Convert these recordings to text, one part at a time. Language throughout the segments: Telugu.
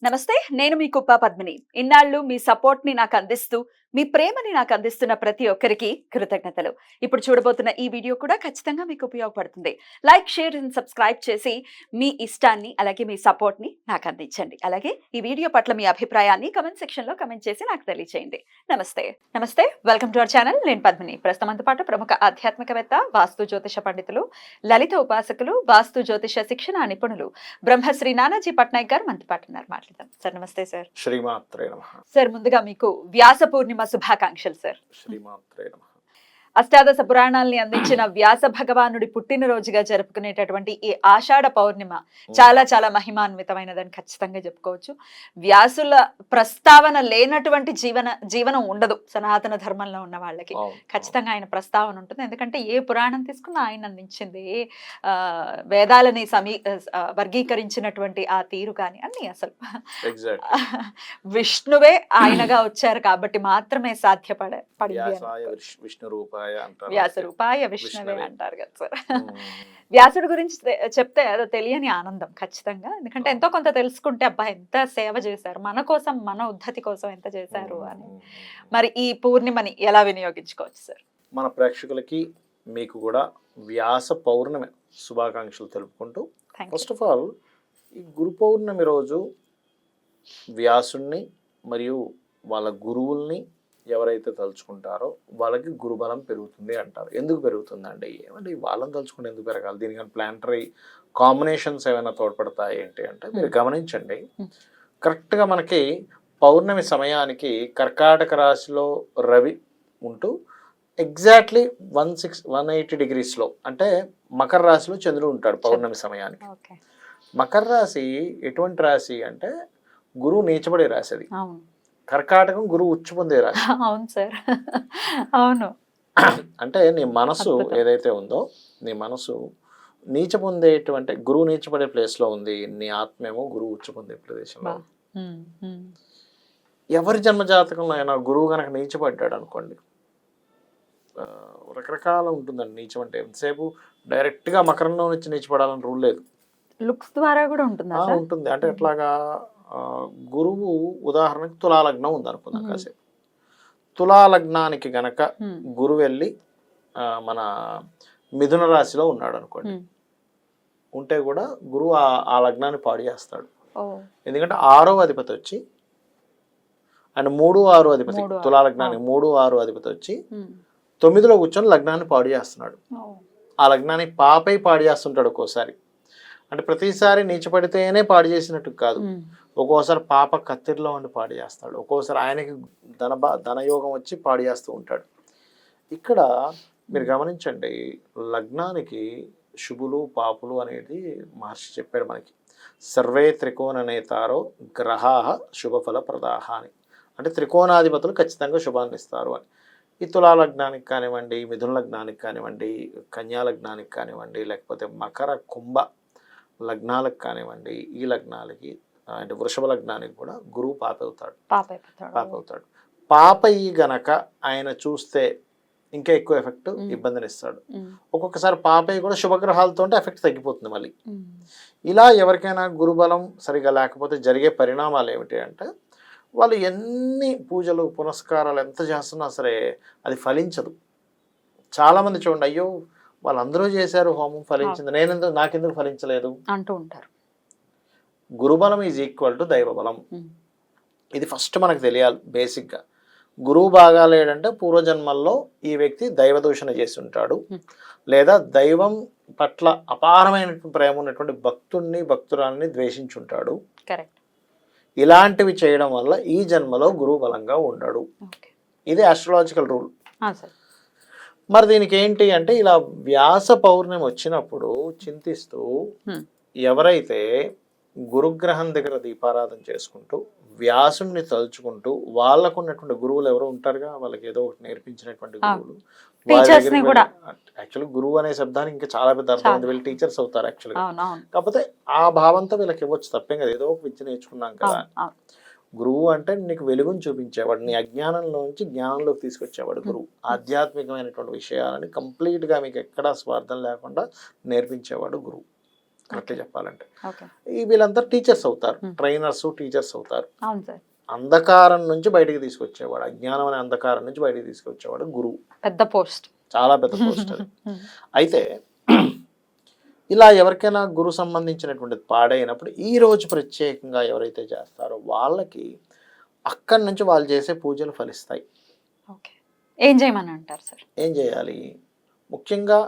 నమస్తే. నేను మీ కుప్ప పద్మిని. ఇన్నాళ్ళు మీ సపోర్ట్‌ని నాకందిస్తూ, మీ ప్రేమని నాకందిస్తున్న ప్రతి ఒక్కరికి కృతజ్ఞతలు. ఇప్పుడు చూడబోతున్న ఈ వీడియో కూడా ఖచ్చితంగా మీకు ఉపయోగపడుతుంది. లైక్, షేర్ అండ్ సబ్స్క్రైబ్ చేసి మీ ఇష్టాన్ని అలాగే మీ సపోర్ట్‌ని నాకందించండి. అలాగే ఈ వీడియో పట్ల మీ అభిప్రాయాన్ని కామెంట్ సెక్షన్‌లో కామెంట్ చేసి నాకు తెలియజేయండి. నమస్తే. నమస్తే. Welcome to our channel. నేను పద్మిని. ప్రస్తుతం మనతో పాటు ప్రముఖ ఆధ్యాత్మికవేత్త, వాస్తు జ్యోతిష పండితులు, లలిత ఉపాసకులు, వాస్తు జ్యోతిష శిక్షణ నిపుణులు బ్రహ్మశ్రీ నానాజీ పట్నాయక్ గారు మనతో పాటు ఉన్నారు. మాట్లాడదాం. సార్ నమస్తే సార్. శ్రీమాత్రే నమః. సార్ ముందుగా మీకు వ్యాస పూర్ణిమ శుభాకాంక్షలు సార్. శ్రీమాత్రే నమః. అష్టాదశ పురాణాల్ని అందించిన వ్యాస భగవానుడి పుట్టినరోజుగా జరుపుకునేటటువంటి ఈ ఆషాఢ పౌర్ణిమ చాలా చాలా మహిమాన్వితమైనదని ఖచ్చితంగా చెప్పుకోవచ్చు. వ్యాసుల ప్రస్తావన లేనటువంటి జీవనం ఉండదు సనాతన ధర్మంలో ఉన్న వాళ్ళకి. ఖచ్చితంగా ఆయన ప్రస్తావన ఉంటుంది. ఎందుకంటే ఏ పురాణం తీసుకున్నా ఆయన అందించింది, వేదాలని వర్గీకరించినటువంటి ఆ తీరు కానీ అన్ని అసలు విష్ణువే ఆయనగా వచ్చారు కాబట్టి మాత్రమే సాధ్యపడింది. వ్యాస రూపాయ విష్ణువే అంటారు కదా సార్. వ్యాసుడి గురించి చెప్తే అదో తెలియని ఆనందం ఖచ్చితంగా. ఎందుకంటే ఎంతో కొంత తెలుసుకుంటే అబ్బా ఎంత సేవ చేశారు మన కోసం, మన ఉద్ధతి కోసం ఎంత చేశారు అని. మరి ఈ పూర్ణిమని ఎలా వినియోగించుకోవచ్చు సార్? మన ప్రేక్షకులకి మీకు కూడా వ్యాస పౌర్ణమి శుభాకాంక్షలు తెలుపుకుంటూ, ఫస్ట్ ఆఫ్ ఆల్ ఈ గురు పౌర్ణమి రోజు వ్యాసుణ్ణి మరియు వాళ్ళ గురువుల్ని ఎవరైతే తలుచుకుంటారో వాళ్ళకి గురుబలం పెరుగుతుంది అంటారు. ఎందుకు పెరుగుతుందండి? ఏమంటే వాళ్ళని తలుచుకుంటే ఎందుకు పెరగాలి? దీనికని ప్లానటరీ కాంబినేషన్స్ ఏమైనా తోడ్పడతాయి ఏంటి అంటే, మీరు గమనించండి, కరెక్ట్గా మనకి పౌర్ణమి సమయానికి కర్కాటక రాశిలో రవి ఉంటూ ఎగ్జాక్ట్లీ 180 డిగ్రీస్లో అంటే మకర రాశిలో చంద్రుడు ఉంటాడు పౌర్ణమి సమయానికి. మకర రాశి ఎటువంటి రాశి అంటే గురువు నీచబడే రాశి అది. కర్కాటకం గురువు ఉచ్చు పొందే రాశి. అవును సార్, అవును. అంటే నీ మనసు ఏదైతే ఉందో, నీ మనసు నీచ పొందేటువంటి గురువు నీచపడే ప్లేస్లో ఉంది, నీ ఆత్మేమో గురువు ఉచ్చు పొందే ప్రదేశంలో. ఎవరి జన్మజాతకంలో అయినా గురువు కనుక నీచపడ్డాడు అనుకోండి, రకరకాల ఉంటుందండి. నీచం అంటే ఎంతసేపు డైరెక్ట్గా మకరంలో నుంచి నీచపడాలని రూల్ లేదు. లుక్స్ ద్వారా కూడా ఉంటుంది. అంటే ఎట్లాగా, గురువు ఉదాహరణకి తులాలగ్నం ఉందనుకుందాం కాసేపు. తులాలగ్నానికి గనక గురువు వెళ్ళి మన మిథున రాశిలో ఉన్నాడు అనుకోండి, ఉంటే కూడా గురువు ఆ లగ్నాన్ని పాడు చేస్తాడు. ఎందుకంటే 6వ అధిపతి వచ్చి అండ్ 3, 6 అధిపతి, తులాలగ్నానికి 3, 6 అధిపతి వచ్చి 9లో కూర్చొని లగ్నాన్ని పాడు చేస్తున్నాడు. ఆ లగ్నాన్ని పాపై పాడు చేస్తుంటాడు ఒక్కోసారి. అంటే ప్రతిసారి నీచపడితేనే పాడు చేసినట్టు కాదు, ఒక్కోసారి పాప కత్తిరిలో ఉండి పాడు చేస్తాడు, ఒక్కోసారి ఆయనకి ధనయోగం వచ్చి పాడు చేస్తూ ఉంటాడు. ఇక్కడ మీరు గమనించండి, లగ్నానికి శుభులు పాపులు అనేది మహర్షి చెప్పాడు మనకి. సర్వే త్రికోణ నేతారో గ్రహాః శుభఫల ప్రదాహ అని. అంటే త్రికోణాధిపతులు ఖచ్చితంగా శుభాన్ని ఇస్తారు అని. ఈ తులా లగ్నానికి కానివ్వండి, మిథున లగ్నానికి కానివ్వండి, కన్యా లగ్నానికి కానివ్వండి, లేకపోతే మకర కుంభ లగ్నాలకు కానివ్వండి, ఈ లగ్నాలకి అంటే వృషభ లగ్నానికి కూడా గురువు పాప అవుతాడు. పాప ఈ గనక ఆయన చూస్తే ఇంకా ఎక్కువ ఎఫెక్ట్, ఇబ్బందిని ఇస్తాడు. ఒక్కొక్కసారి పాపయ్య కూడా శుభగ్రహాలతో ఎఫెక్ట్ తగ్గిపోతుంది మళ్ళీ. ఇలా ఎవరికైనా గురుబలం సరిగా లేకపోతే జరిగే పరిణామాలు ఏమిటి అంటే, వాళ్ళు ఎన్ని పూజలు పునస్కారాలు ఎంత చేస్తున్నా సరే అది ఫలించదు. చాలామంది చూడండి, అయ్యో వాళ్ళందరూ చేశారు హోమం, ఫలించింది, నాకెందుకు ఫలించలేదు అంటూ ఉంటారు. గురుబలం ఈజ్ ఈక్వల్ టు దైవబలం. ఇది ఫస్ట్ మనకు తెలియాలి బేసిక్గా. గురువు బాగా లేడంటే పూర్వజన్మల్లో ఈ వ్యక్తి దైవ దూషణ చేసి ఉంటాడు, లేదా దైవం పట్ల అపారమైన ప్రేమ ఉన్నటువంటి భక్తురాల్ని ద్వేషించుంటాడు. ఇలాంటివి చేయడం వల్ల ఈ జన్మలో గురువు బలంగా ఉండడు. ఇది ఆస్ట్రాలజికల్ రూల్. మరి దీనికి ఏంటి అంటే, ఇలా వ్యాస పౌర్ణమి వచ్చినప్పుడు చింతిస్తూ ఎవరైతే గురుగ్రహం దగ్గర దీపారాధన చేసుకుంటూ వ్యాసుని తలుచుకుంటూ వాళ్ళకు ఉన్నటువంటి గురువులు ఎవరో ఉంటారుగా, వాళ్ళకి ఏదో ఒకటి నేర్పించినటువంటి గురువులు, యాక్చువల్లీ గురువు అనే శబ్దానికి ఇంకా చాలా పెద్ద అర్థం ఉంది, వీళ్ళు టీచర్స్ అవుతారు యాక్చువల్గా. కాకపోతే ఆ భావంతో వీళ్ళకి ఇవ్వచ్చు, తప్పేం కదా, ఏదో ఒక విద్య నేర్చుకున్నాం కదా. గురువు అంటే నీకు వెలుగుని చూపించేవాడు, నీ అజ్ఞానంలోంచి జ్ఞానంలోకి తీసుకొచ్చేవాడు గురువు. ఆధ్యాత్మికమైనటువంటి విషయాలని కంప్లీట్గా మీకు ఎక్కడా స్వార్థం లేకుండా నేర్పించేవాడు గురువు. కరెక్ట్ చెప్పాలంటే. ఓకే. ఈ వీళ్ళంతా టీచర్స్ అవుతారు, Hmm. ట్రైనర్స్ టీచర్స్ అవుతారు. అవును సార్. అంధకారం నుంచి బయటికి తీసుకొచ్చేవాడు, అజ్ఞానం అనే అంధకారం నుంచి బయటికి తీసుకొచ్చేవాడు గురువు. పెద్ద పోస్ట్. చాలా పెద్ద పోస్ట్ అది. అయితే ఇలా ఎవరికైనా గురు సంబంధించినటువంటిది పాడైనప్పుడు ఈ రోజు ప్రత్యేకంగా ఎవరైతే చేస్తారో వాళ్ళకి అక్కడి నుంచి వాళ్ళు చేసే పూజలు ఫలిస్తాయి. ఓకే. ఏం చేయమని అంటారు సార్? ఏం చేయాలి? ముఖ్యంగా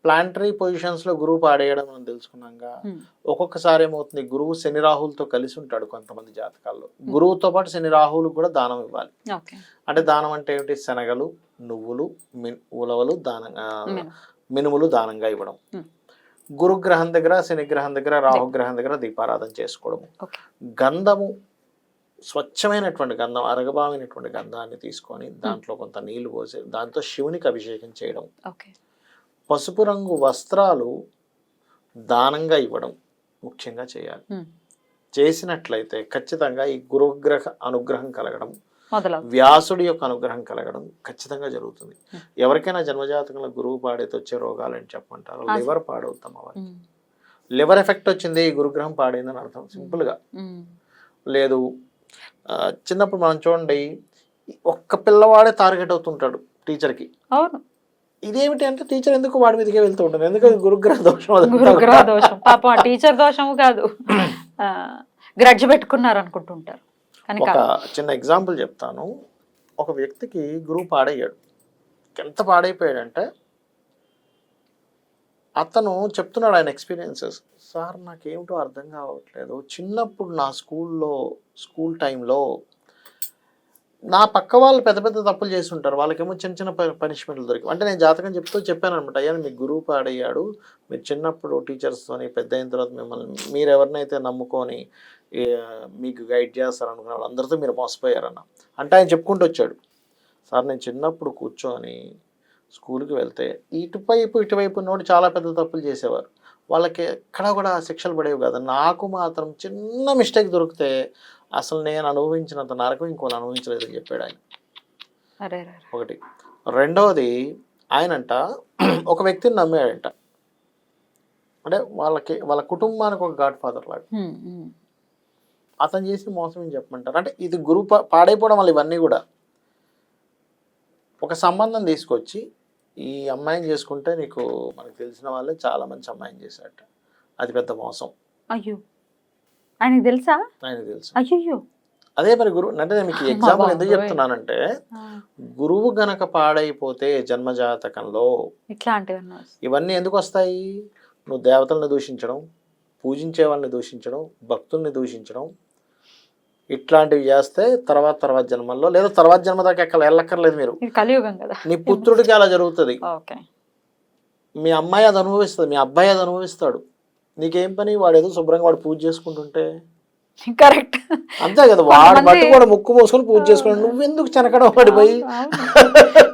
ప్లాంటరీ పొజిషన్స్లో గురువు పాడేయడం మనం తెలుసుకున్నాగా. ఒక్కొక్కసారి ఏమవుతుంది, గురువు శని రాహులతో కలిసి ఉంటాడు కొంతమంది జాతకాల్లో. గురువుతో పాటు శని రాహులకు కూడా దానం ఇవ్వాలి. ఓకే. అంటే దానం అంటే ఏమిటి? శనగలు, నువ్వులు, ఉలవలు దానంగా, మినుములు దానంగా ఇవ్వడం. గురుగ్రహం దగ్గర, శనిగ్రహం దగ్గర, రాహుగ్రహం దగ్గర దీపారాధన చేసుకోవడము. గంధము, స్వచ్ఛమైనటువంటి గంధం, అరగబామైనటువంటి గంధాన్ని తీసుకొని దాంట్లో కొంత నీళ్లు పోసి దాంతో శివునికి అభిషేకం చేయడం. పసుపు రంగు వస్త్రాలు దానంగా ఇవ్వడం ముఖ్యంగా చేయాలి. చేసినట్లయితే ఖచ్చితంగా ఈ గురుగ్రహ అనుగ్రహం కలగడం, వ్యాసుడి యొక్క అనుగ్రహం కలగడం ఖచ్చితంగా జరుగుతుంది. ఎవరికైనా జన్మజాతకంలో గురువు పాడైతే వచ్చే రోగాలు అని చెప్పమంటారు. లివర్ పాడవుతాం, అవన్నీ లివర్ ఎఫెక్ట్ వచ్చింది, గురుగ్రహం పాడైందని అర్థం. సింపుల్గా లేదు. చిన్నప్పుడు మనం చూడండి, ఒక్క పిల్లవాడే టార్గెట్ అవుతుంటాడు టీచర్కి. అవును. ఇదేమిటి అంటే టీచర్ ఎందుకు వాడి మీదకే వెళ్తూ ఉంటుంది? ఎందుకు? గురుగ్రహ దోషం. గురుగ్రహ దోషం. పాపం ఆ టీచర్ దోషము కాదు, గ్రడ్జ్ పెట్టుకున్నారు అనుకుంటుంటారు. ఒక చిన్న ఎగ్జాంపుల్ చెప్తాను. ఒక వ్యక్తికి గురువు పాడయ్యాడు. ఎంత పాడైపోయాడంటే అతను చెప్తున్నాడు ఆయన ఎక్స్పీరియన్సెస్. సార్ నాకేమిటో అర్థం కావట్లేదు, చిన్నప్పుడు నా స్కూల్ టైంలో నా పక్క వాళ్ళు పెద్ద పెద్ద తప్పులు చేసి ఉంటారు, వాళ్ళకేమో చిన్న చిన్న పనిష్మెంట్లు దొరికి. అంటే నేను జాతకం చెప్పాను అనమాట. అయ్యా మీ గురువు పాడయ్యాడు, మీరు చిన్నప్పుడు టీచర్స్తోని పెద్ద అయిన తర్వాత మీరు ఎవరినైతే నమ్ముకొని మీకు గైడ్ చేస్తారనుకున్న వాళ్ళందరితో మీరు మోసపోయారన్న. అంటే ఆయన చెప్పుకుంటూ వచ్చాడు, సార్ నేను చిన్నప్పుడు కూర్చొని స్కూల్కి వెళ్తే ఇటువైపు నోటి చాలా పెద్ద తప్పులు చేసేవారు, వాళ్ళకి ఎక్కడ కూడా శిక్షలు పడేవి కాదు, నాకు మాత్రం చిన్న మిస్టేక్ దొరికితే అసలు నేను అనుభవించినంత నరకం ఇంకోని అనుభవించలేదని చెప్పాడు ఆయన. ఒకటి. రెండవది, ఆయనంట ఒక వ్యక్తిని నమ్మాడంట. అంటే వాళ్ళ కుటుంబానికి ఒక గాడ్ ఫాదర్ లాగా. అతను చేసిన మోసం ఏం చెప్పమంటారు అంటే, ఇది గురువు పాడైపోవడం వల్ల ఇవన్నీ కూడా. ఒక సంబంధం తీసుకొచ్చి ఈ అమ్మాయిని చేసుకుంటే నీకు, మనకు తెలిసిన వాళ్ళే చాలా మంచి అమ్మాయిని చేశారట, అది పెద్ద మోసం. అయ్యో, ఆయనకు తెలుసా? ఆయనకు తెలుసు. అయ్యో. అదే మరి గురువు అంటే, నేను మీకు ఎగ్జాంపుల్ ఎందుకు చెప్తున్నానంటే, గురువు గనక పాడైపోతే జన్మజాతకంలో ఇవన్నీ ఎందుకు వస్తాయి? నువ్వు దేవతల్ని దూషించడం, పూజించే వాళ్ళని దూషించడం, భక్తుల్ని దూషించడం, ఇట్లాంటివి చేస్తే తర్వాత జన్మల్లో, లేదా తర్వాత జన్మ దాకా ఎక్కడ వెళ్ళక్కర్లేదు మీరు. కలియుగం కదా. నీ పుత్రుడికి అలా జరుగుతుంది, మీ అమ్మాయి అది అనుభవిస్తుంది, మీ అబ్బాయి అది అనుభవిస్తాడు. నీకేం పని? వాడు ఏదో శుభ్రంగా వాడు పూజ చేసుకుంటుంటే కరెక్ట్, అంతే కదా. వాడు బట్టి కూడా ముక్కు మోసుకొని పూజ చేసుకోండి, నువ్వెందుకు చెనకడం పడిపోయి?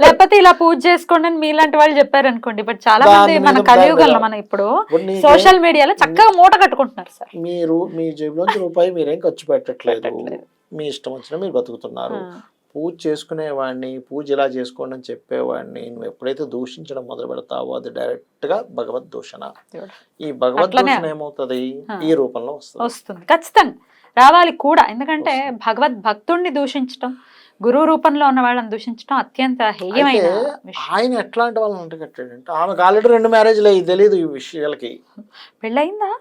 లేకపోతే ఇలా పూజ చేసుకోండి అని మీలాంటి వాళ్ళు చెప్పారు అనుకోండి. బట్ చాలా మంది మన కలియుగంలో, మనం ఇప్పుడు సోషల్ మీడియాలో చక్కగా మూట కట్టుకుంటున్నారు సార్. మీరు మీ జేబులోంచి రూపాయి మీరేం ఖర్చు పెట్టట్లేదు, మీ ఇష్టం వచ్చినా మీరు బతుకుతున్నారు. పూజ చేసుకునేవాడిని, పూజ ఇలా చేసుకోండి అని చెప్పేవాడిని నువ్వు ఎప్పుడైతే దూషించడం మొదలు పెడతావో అది డైరెక్ట్ గా భగవద్ దూషణ. ఈ భగవద్ దూషణ ఏమవుతుంది? ఈ రూపంలో వస్తుంది. ఖచ్చితంగా రావాలి కూడా. ఎందుకంటే భగవద్ భక్తుడిని దూషించడం, గురువు రూపంలో ఉన్న వాళ్ళని దూషించడం అత్యంత హేయమైన. ఆయన ఎట్లాంటి వాళ్ళని అంటగట్టాడంటే, ఆమెకు ఆల్రెడీ 2 మ్యారేజ్లు అయ్యి తెలియదు ఈ విషయాలకి. పెళ్ళయిందా?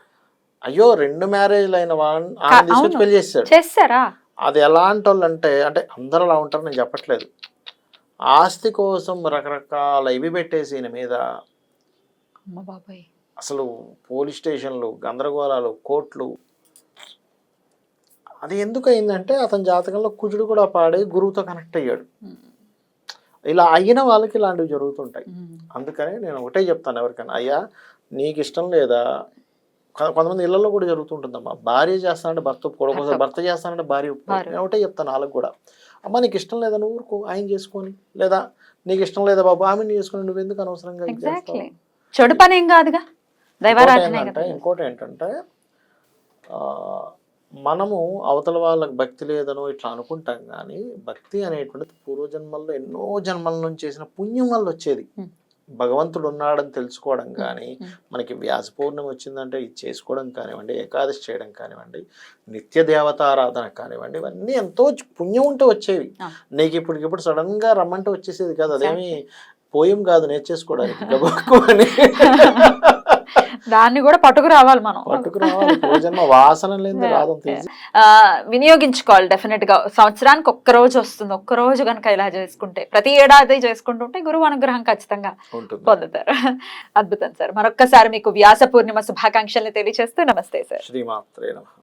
అయ్యో, 2 మ్యారేజ్లు అయిన వాళ్ళని ఆయన తీసుకొచ్చి పెళ్లి చేశారా? అది ఎలాంటి వాళ్ళు అంటే అందరూ అలా ఉంటారు నేను చెప్పట్లేదు. ఆస్తి కోసం రకరకాల ఇవి పెట్టేసి ఈయన మీద అసలు పోలీస్ స్టేషన్లు, గందరగోళాలు, కోర్టులు. అది ఎందుకు అయిందంటే అతని జాతకంలో కుజుడు కూడా పాడి గురువుతో కనెక్ట్ అయ్యాడు. ఇలా అయిన వాళ్ళకి ఇలాంటివి జరుగుతుంటాయి. అందుకని నేను ఒకటే చెప్తాను ఎవరికైనా, అయ్యా నీకు ఇష్టం లేదా? కొంతమంది ఇళ్లలో కూడా జరుగుతుంటుందమ్మా, భార్య చేస్తానంటే భర్త ఒప్పుకోవడం, భర్త చేస్తానంటే భార్య ఒప్పుకోవడం. నేను ఒకటే చెప్తాను వాళ్ళకి కూడా, అమ్మ నీకు ఇష్టం లేదా నువ్వు ఊరుకో, ఆయన చేసుకొని, లేదా నీకు ఇష్టం లేదా బాబు ఆమెను చేసుకొని, నువ్వు ఎందుకు అనవసరంగా చెడు పని ఏం కాదుగా. ఇంకోటి ఏంటంటే మనము అవతల వాళ్ళకి భక్తి లేదనో ఇట్లా అనుకుంటాం, కానీ భక్తి అనేటువంటిది పూర్వజన్మల్లో ఎన్నో జన్మల నుంచి చేసిన పుణ్యం వల్ల వచ్చేది. భగవంతుడు ఉన్నాడని తెలుసుకోవడం కానీ, మనకి వ్యాస పౌర్ణమి వచ్చిందంటే ఇది చేసుకోవడం కానివ్వండి, ఏకాదశి చేయడం కానివ్వండి, నిత్య దేవతారాధన కానివ్వండి, ఇవన్నీ ఎంతో పుణ్యం ఉంటే వచ్చేవి. నీకు ఇప్పటికిప్పుడు సడన్ గా రమ్మంటే వచ్చేసేది కాదు. అదేమి పోయం కాదు నేర్చేసుకోవడానికి గబక్కు అని. దాన్ని కూడా పట్టుకు రావాలి మనం, పట్టుకు రావాలి. పూజన్మ వాసన లేదు రాదంత ఈజీ. వినియోగించుకోవాలి డెఫినెట్ గా. సంవత్సరానికి ఒక్క రోజు వస్తుంది, ఒక్క రోజు కనుక ఇలా చేసుకుంటే, ప్రతి ఏడాది చేసుకుంటుంటే గురువు అనుగ్రహం ఖచ్చితంగా పొందుతారు. అద్భుతం సార్. మరొక్కసారి మీకు వ్యాస పూర్ణిమ శుభాకాంక్షల్ని తెలియజేస్తూ నమస్తే సార్. శ్రీమాత్రే నమః.